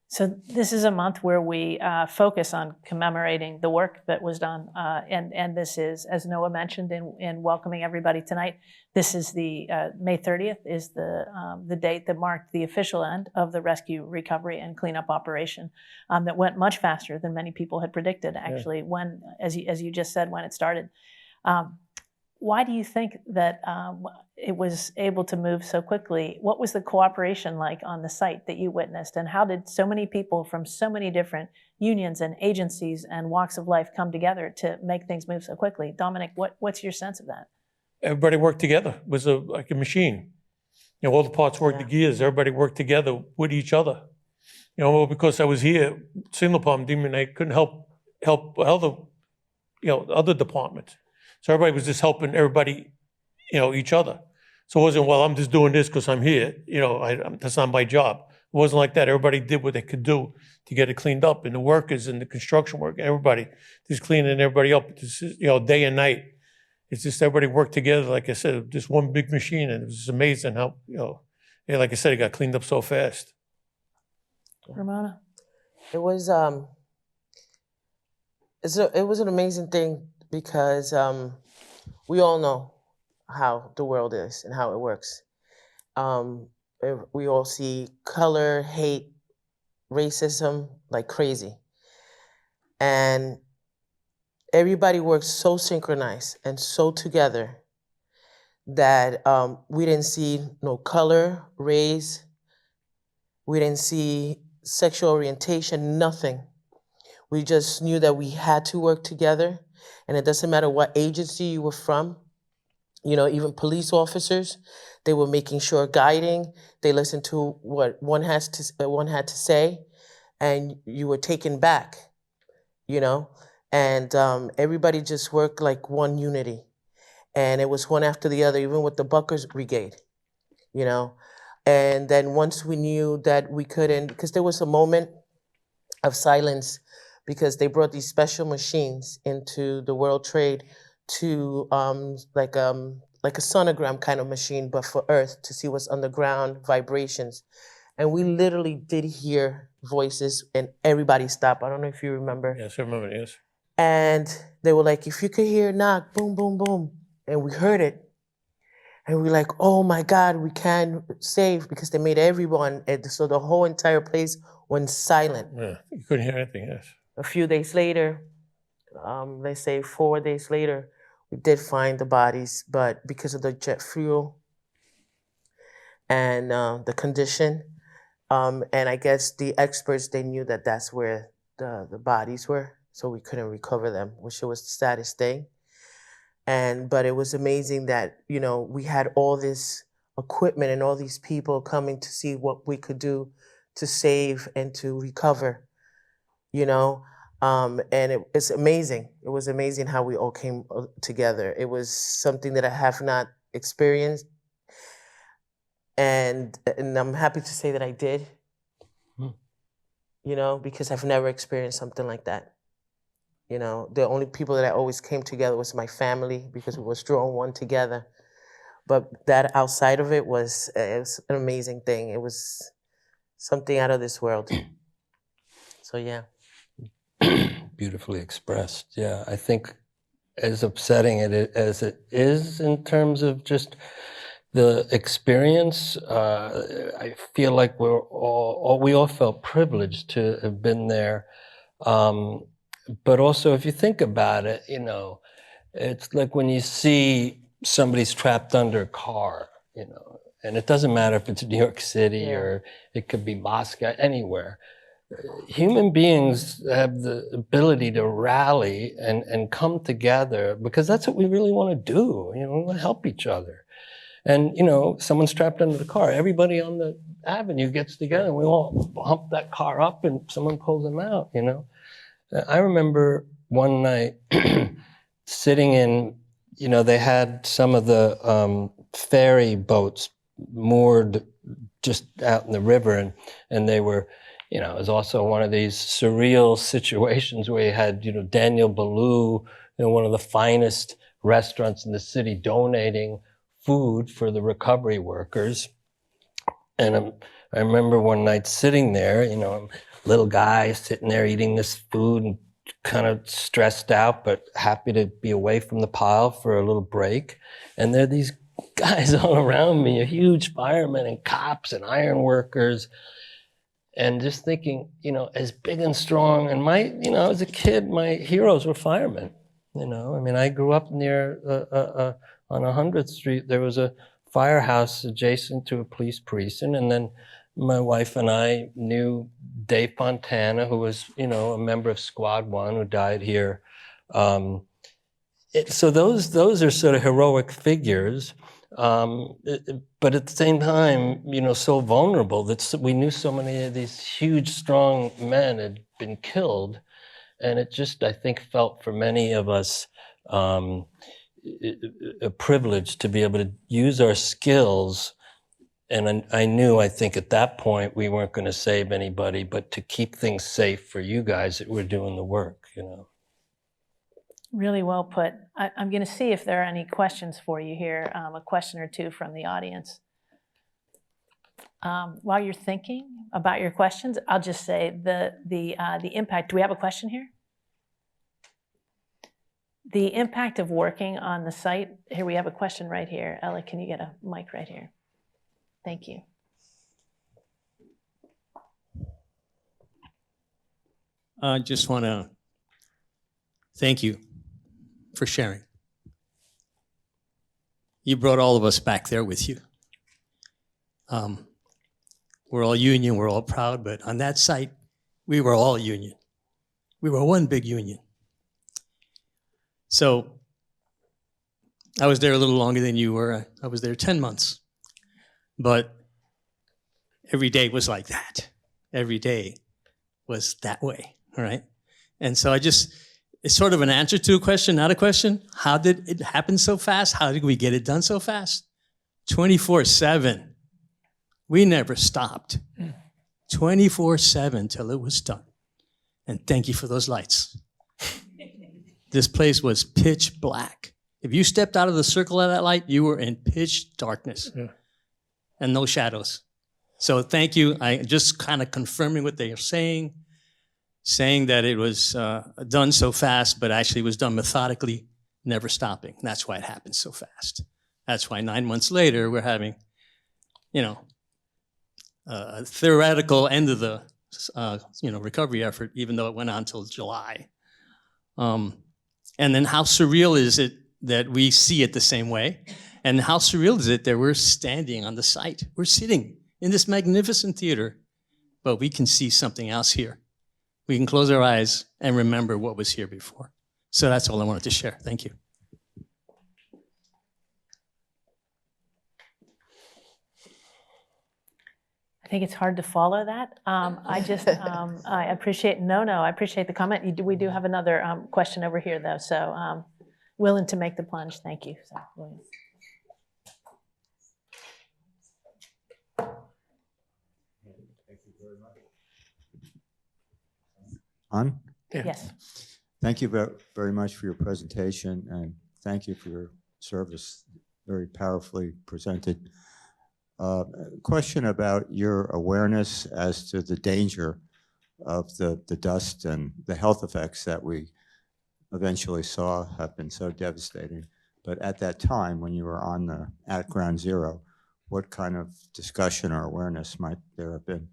So this is a month where we focus on commemorating the work that was done. And this is, as Noah mentioned in welcoming everybody tonight, this is the May 30th is the date that marked the official end of the rescue, recovery, and cleanup operation that went much faster than many people had predicted, actually, when, as you just said, when it started. Why do you think that it was able to move so quickly? What was the cooperation like on the site that you witnessed? And how did so many people from so many different unions and agencies and walks of life come together to make things move so quickly? Dominick, what's your sense of that? Everybody worked together. It was like a machine. All the parts worked, the gears, everybody worked together with each other. Because I was here, Signal Department, I couldn't help other departments. So everybody was just helping everybody, each other. So it wasn't, well, I'm just doing this because I'm here. That's not my job. It wasn't like that. Everybody did what they could do to get it cleaned up. And the workers and the construction work, everybody just cleaning everybody up, just, day and night. It's just everybody worked together, like I said, just one big machine. And it was just amazing how, like I said, it got cleaned up so fast. Ramona? It was it was an amazing thing because we all know how the world is and how it works. We all see color, hate, racism like crazy. And everybody works so synchronized and so together that we didn't see no color, race, we didn't see sexual orientation, nothing. We just knew that we had to work together, and it doesn't matter what agency you were from. Even police officers, they were making sure guiding. They listened to what one had to say, and you were taken back. And everybody just worked like one unity, and it was one after the other, even with the Buckers Brigade. And then once we knew that we couldn't, because there was a moment of silence because they brought these special machines into the World Trade to like a sonogram kind of machine, but for Earth, to see what's underground, vibrations. And we literally did hear voices, and everybody stopped. I don't know if you remember. Yes, I remember, yes. And they were like, if you could hear a knock, boom, boom, boom. And we heard it. And we're like, oh my God, we can save, because they made everyone, so the whole entire place went silent. Yeah, you couldn't hear anything, yes. A few days later, they say 4 days later, we did find the bodies, but because of the jet fuel and the condition, and I guess the experts, they knew that that's where the bodies were, so we couldn't recover them, which was the saddest thing. But it was amazing that, you know, we had all this equipment and all these people coming to see what we could do to save and to recover, you know. And it's amazing. It was amazing how we all came together. It was something that I have not experienced. And I'm happy to say that I did, you know, because I've never experienced something like that. You know, the only people that I always came together was my family, because we was drawn one together. But that outside of it was an amazing thing. It was something out of this world. So, yeah. Beautifully expressed. Yeah, I think as upsetting as it is in terms of just the experience, I feel like we all felt privileged to have been there. But also, if you think about it, you know, it's like when you see somebody's trapped under a car, you know, and it doesn't matter if it's New York City or it could be Moscow, anywhere. Human beings have the ability to rally and come together, because that's what we really want to do. You know, we want to help each other. And, you know, someone's trapped under the car. Everybody on the avenue gets together, and we all hump that car up, and someone pulls them out, you know. I remember one night sitting in, you know, they had some of the ferry boats moored just out in the river, and they were, you know, it was also one of these surreal situations where you had, you know, Daniel Boulou, you know, one of the finest restaurants in the city, donating food for the recovery workers. And I remember one night sitting there, you know, little guy sitting there eating this food and kind of stressed out, but happy to be away from the pile for a little break. And there are these guys all around me, huge firemen and cops and iron workers. And just thinking, you know, as big and strong. And you know, as a kid, my heroes were firemen. You know, I mean, I grew up near, on 100th Street, there was a firehouse adjacent to a police precinct. And then my wife and I knew Dave Fontana, who was, you know, a member of Squad 1 who died here. So those are sort of heroic figures. But at the same time, you know, so vulnerable that we knew so many of these huge, strong men had been killed. And it just, I think, felt for many of us a privilege to be able to use our skills. And I knew, I think at that point, we weren't going to save anybody, but to keep things safe for you guys that were doing the work, you know. Really well put. I'm going to see if there are any questions for you here, a question or two from the audience. While you're thinking about your questions, I'll just say the impact. Do we have a question here? The impact of working on the site. Here we have a question right here. Ella, can you get a mic right here? Thank you. I just want to thank you for sharing. You brought all of us back there with you. We're all union, we're all proud, but on that site, we were all union. We were one big union. So I was there a little longer than you were. I was there 10 months. But every day was like that. Every day was that way, all right? And so it's sort of an answer to a question, not a question. How did it happen so fast? How did we get it done so fast? 24/7. We never stopped. 24/7 till it was done. And thank you for those lights. This place was pitch black. If you stepped out of the circle of that light, you were in pitch darkness and no shadows. So thank you. I just kind of confirming what they are saying that it was done so fast, but actually was done methodically, never stopping. And that's why it happened so fast. That's why 9 months later, we're having, a theoretical end of the, recovery effort, even though it went on until July. And then how surreal is it that we see it the same way? And how surreal is it that we're standing on the site? We're sitting in this magnificent theater, but we can see something else here. We can close our eyes and remember what was here before. So that's all I wanted to share. Thank you. I think it's hard to follow that. I appreciate, I appreciate the comment. We do have another question over here though, so willing to make the plunge, thank you. So, William. On? Yeah. Yes. Thank you very much for your presentation, and thank you for your service, very powerfully presented. Question about your awareness as to the danger of the dust and the health effects that we eventually saw have been so devastating. But at that time, when you were at ground zero, what kind of discussion or awareness might there have been?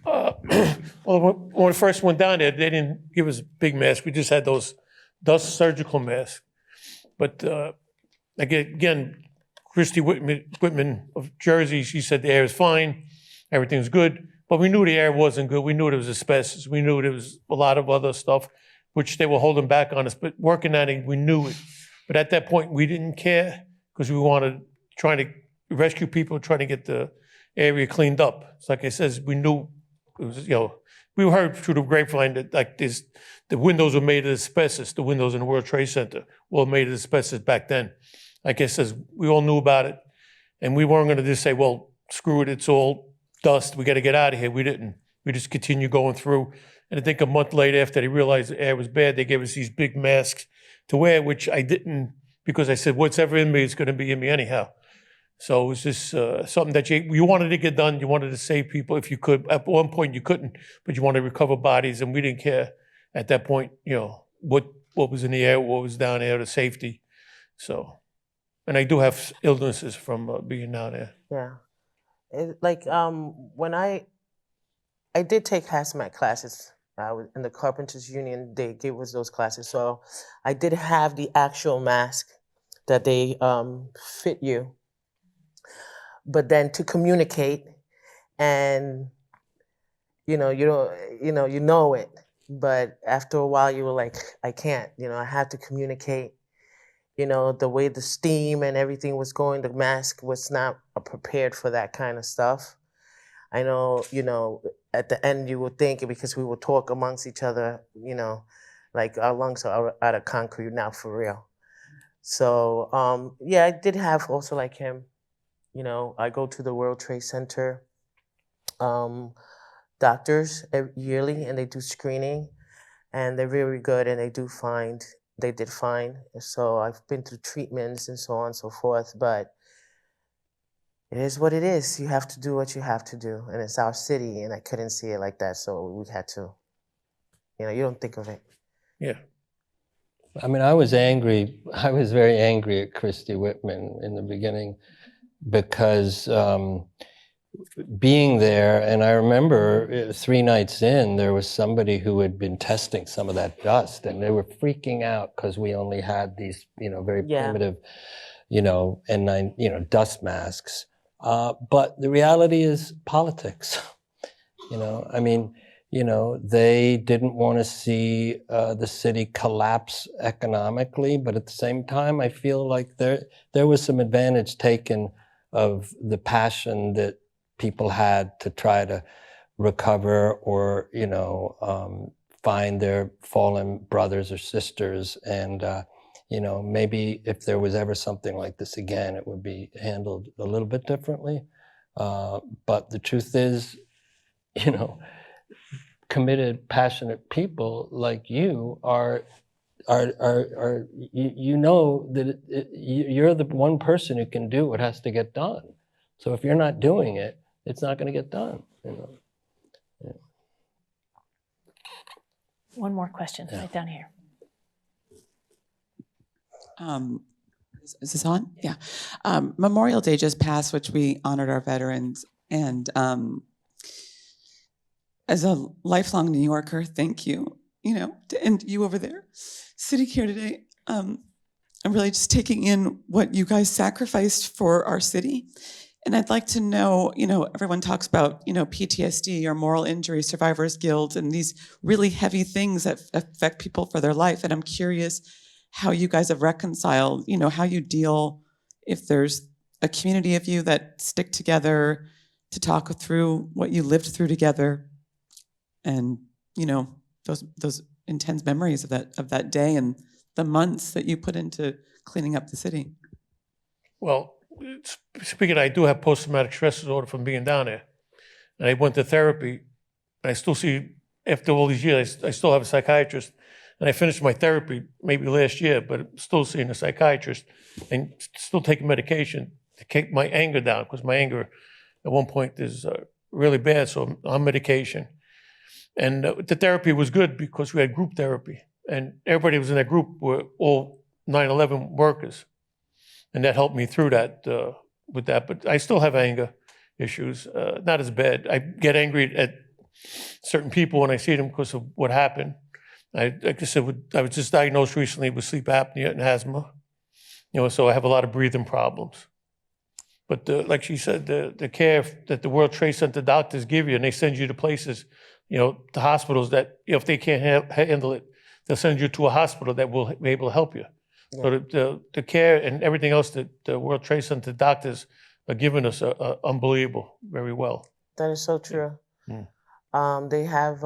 Well, when we first went down there, they didn't give us a big mask. We just had those dust surgical masks. But again, Christy Whitman of Jersey, she said the air is fine, everything's good. But we knew the air wasn't good. We knew there was asbestos. We knew there was a lot of other stuff, which they were holding back on us. But working at it, we knew it. But at that point, we didn't care because we wanted trying to rescue people, trying to get the area cleaned up. It's like I said, we knew it was, we heard through the grapevine that like this, the windows were made of asbestos. The windows in the World Trade Center were made of asbestos back then. Like I said, we all knew about it, and we weren't going to just say, well, screw it, it's all dust, we got to get out of here. We didn't. We just continued going through. And I think a month later, after they realized the air was bad, they gave us these big masks to wear, which I didn't, because I said, what's ever in me is going to be in me anyhow. So it was just something that you wanted to get done. You wanted to save people if you could. At one point you couldn't, but you wanted to recover bodies, and we didn't care at that point, what was in the air, what was down there, the safety. So, and I do have illnesses from being down there. Yeah. When I did take hazmat classes. I was in the Carpenters Union, they gave us those classes. So I did have the actual mask that they fit you. But then to communicate, and you know it. But after a while, you were like, I can't. I have to communicate. The way the steam and everything was going, the mask was not prepared for that kind of stuff. I know, at the end you would think, because we would talk amongst each other, like our lungs are out of concrete now for real. So, I did have also like him, I go to the World Trade Center doctors yearly, and they do screening, and they're very good, and they did fine. So I've been through treatments and so on and so forth, but it is what it is. You have to do what you have to do, and it's our city, and I couldn't see it like that, so we had to, you don't think of it. Yeah. I mean, I was angry. I was very angry at Christy Whitman in the beginning because being there, and I remember 3 nights in, there was somebody who had been testing some of that dust, and they were freaking out because we only had these, very primitive, N9, dust masks. But the reality is politics. They didn't want to see the city collapse economically, but at the same time, I feel like there was some advantage taken of the passion that people had to try to recover or, find their fallen brothers or sisters. And, maybe if there was ever something like this again, it would be handled a little bit differently. But the truth is, committed, passionate people like you are you know that you're the one person who can do what has to get done. So if you're not doing it, it's not going to get done. You know? Yeah. One more question, right down here. Is this on? Yeah. Memorial Day just passed, which we honored our veterans. And as a lifelong New Yorker, thank you, and you over there sitting here today. I'm really just taking in what you guys sacrificed for our city. And I'd like to know, everyone talks about, PTSD or moral injury, survivor's guilt, and these really heavy things that affect people for their life. And I'm curious how you guys have reconciled, how you deal if there's a community of you that stick together to talk through what you lived through together, and those intense memories of that day and the months that you put into cleaning up the city. Well, speaking, I do have post-traumatic stress disorder from being down there. And I went to therapy. And I still see, after all these years, I still have a psychiatrist. And I finished my therapy maybe last year, but I'm still seeing a psychiatrist and still taking medication to keep my anger down, because my anger at one point is really bad. So I'm on medication. And the therapy was good because we had group therapy. And everybody who was in that group were all 9/11 workers. And that helped me through that, with that. But I still have anger issues, not as bad. I get angry at certain people when I see them because of what happened. Like I said, I was just diagnosed recently with sleep apnea and asthma, so I have a lot of breathing problems. But like she said, the care that the World Trade Center doctors give you, and they send you to places, the hospitals that, if they can't handle it, they'll send you to a hospital that will be able to help you. Yeah. So the care and everything else that the World Trade Center doctors are giving us are unbelievable, very well. That is so true. Yeah. They have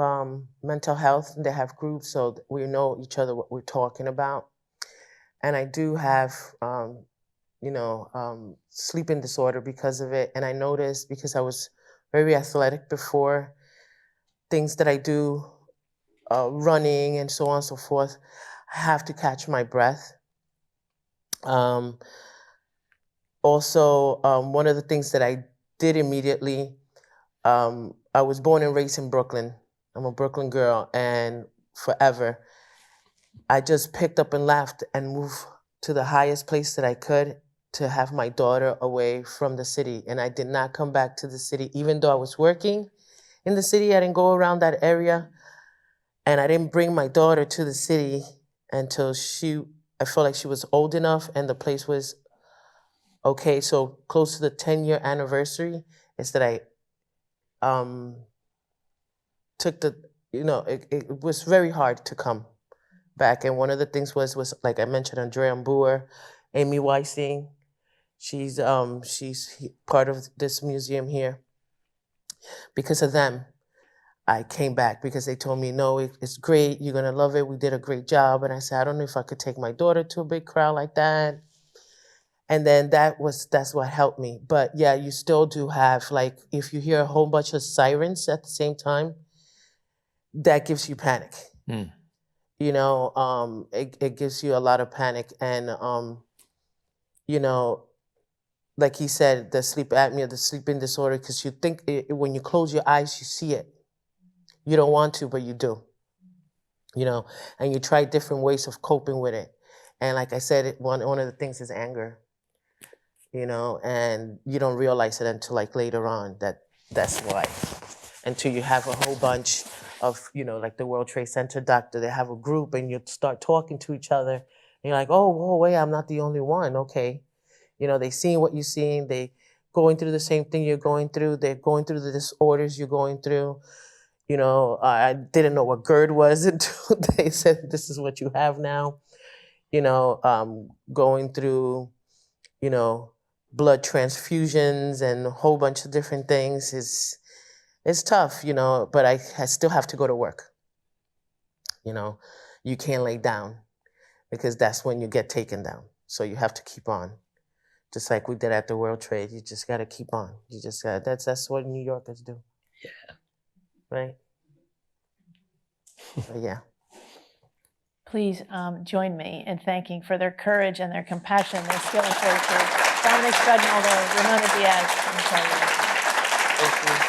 mental health, and they have groups, so we know each other, what we're talking about. And I do have, sleeping disorder because of it. And I noticed, because I was very athletic before, things that I do, running and so on and so forth, I have to catch my breath. Also, one of the things that I did immediately, I was born and raised in Brooklyn. I'm a Brooklyn girl, and forever, I just picked up and left and moved to the highest place that I could to have my daughter away from the city. And I did not come back to the city, even though I was working in the city. I didn't go around that area, and I didn't bring my daughter to the city until I felt like she was old enough and the place was okay. So close to the 10-year anniversary is that I took it was very hard to come back. And one of the things was like I mentioned, Andrea Boer, Amy Weissing. She's part of this museum here. Because of them, I came back, because they told me, no, it's great, you're gonna love it, we did a great job. And I said, I don't know if I could take my daughter to a big crowd like that. And then that's what helped me. But yeah, you still do have, like, if you hear a whole bunch of sirens at the same time, that gives you panic. Mm. It gives you a lot of panic. And, like he said, the sleep apnea, the sleeping disorder, because you think when you close your eyes, you see it. You don't want to, but you do. And you try different ways of coping with it. And like I said, one of the things is anger. And you don't realize it until like later on that's why. Until you have a whole bunch of, like the World Trade Center doctor, they have a group and you start talking to each other. And you're like, oh, whoa, wait, I'm not the only one. Okay. They seeing what you're seeing. They going through the same thing you're going through. They're going through the disorders you're going through. I didn't know what GERD was until they said, this is what you have now. Going through, blood transfusions and a whole bunch of different things is tough, but I still have to go to work. You can't lay down, because that's when you get taken down. So you have to keep on. Just like we did at the World Trade, you just got to keep on. You just got, that's what New Yorkers do. Yeah. Right? But yeah. Please join me in thanking for their courage and their compassion, their skill and fortitude, Dominick, Spagnolo, Ramona Diaz, and Charles Libin. Thank you.